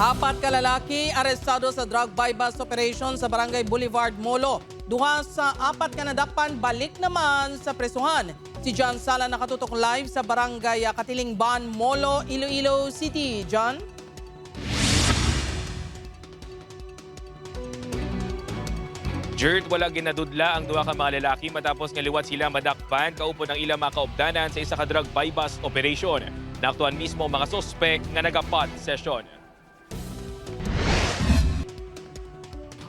Apat ka lalaki arestado sa drug buy-bust operation sa Barangay Boulevard, Molo. Duha sa apat ka nadakpan balik naman sa presuhan. Si John Sala nakatutok live sa Barangay Katilingban, Molo, Iloilo City. John? Jert, wala ginadudla ang duha ka mga lalaki matapos nga liwat sila madakpan kaupo ng ilang mga kaupdanan sa isa ka drug buy-bust operation. Naaktuhan mismo ang mga sospek nga nagapot session.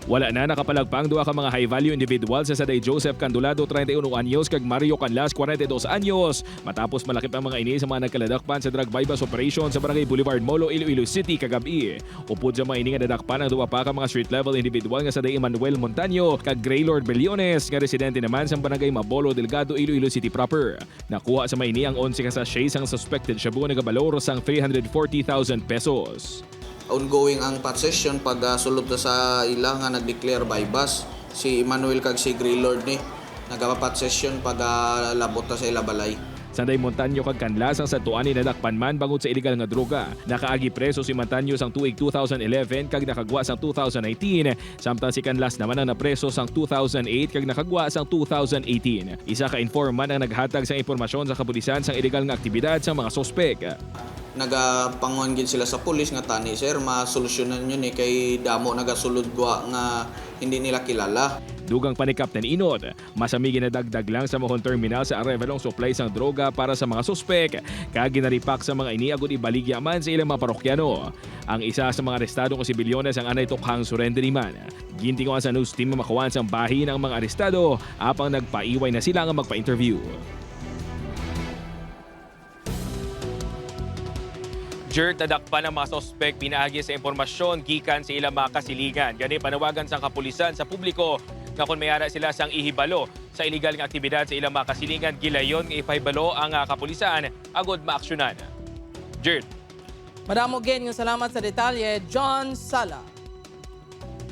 Wala na nakapalagpang duha ka mga high-value individual sa Saday Joseph Candulado, 31 anyos, kag Mario Canlas, 42 anyos. Matapos malakip ang mga ini sa mga nagkaladakpan sa drug buy-bust operation sa Barangay Boulevard, Molo, Iloilo City kagabi. Upod sa mga ini nga nadakpan ang duha pa ka mga street-level individual nga Saday Emmanuel Montaño kag Graylord Bellones nga residente naman sa Barangay Mabolo, Delgado, Iloilo City proper. Nakuha sa mga ini ang 11 ka sachets ang suspected shabu nga balor sang 340,000 pesos. Ongoing ang pot session pag sulod na sa ila nga nag-declare buy-bust. Si Emmanuel kag si Graylord ni nagapa-pot session pag labot na sa ila balay. Sanday Montaño kag Canlas ang satuan ni nadakpan man bangod sa illegal nga droga. Nakaagi preso si Montaño sang tuig 2011 kag nakagwa sang 2019, samtang si Canlas naman ang napreso sang 2008 kag nakagwa sang 2018. Isa ka informant ang naghatag sang impormasyon sa kapulisan sang illegal nga aktibidad sa mga sospek. Nagapanguhan gid sila sa pulis nga tani sir masolusyonan yun kay damo nagasulod gwa nga hindi nila kilala. Dugang pa ni Captain Inod, masami ginadagdag lang sa mohon terminal sa arrival ang supply sang droga para sa mga sospek kag ginaripak sa mga ini agud ibaligya man sa ilang mga parokyano. Ang isa sa mga arestado nga si Bilyones ang anay tukhang surrender man. Gintinguan sa news team makawan sang bahin ang mga arestado apang nagpaiway na sila nga magpa-interview. Jert, nadakpan ang mga sospek pinaagi sa impormasyon gikan sa ilang mga kasilingan. Gani panawagan sa kapulisan sa publiko nga kung mayara sila sang ihibalo sa illegal nga aktibidad sa ilang mga kasilingan, gilayon nga ipahibalo ang kapulisan agod maaksyonan. Jert. Madamo gen nga salamat sa detalye, John Sala.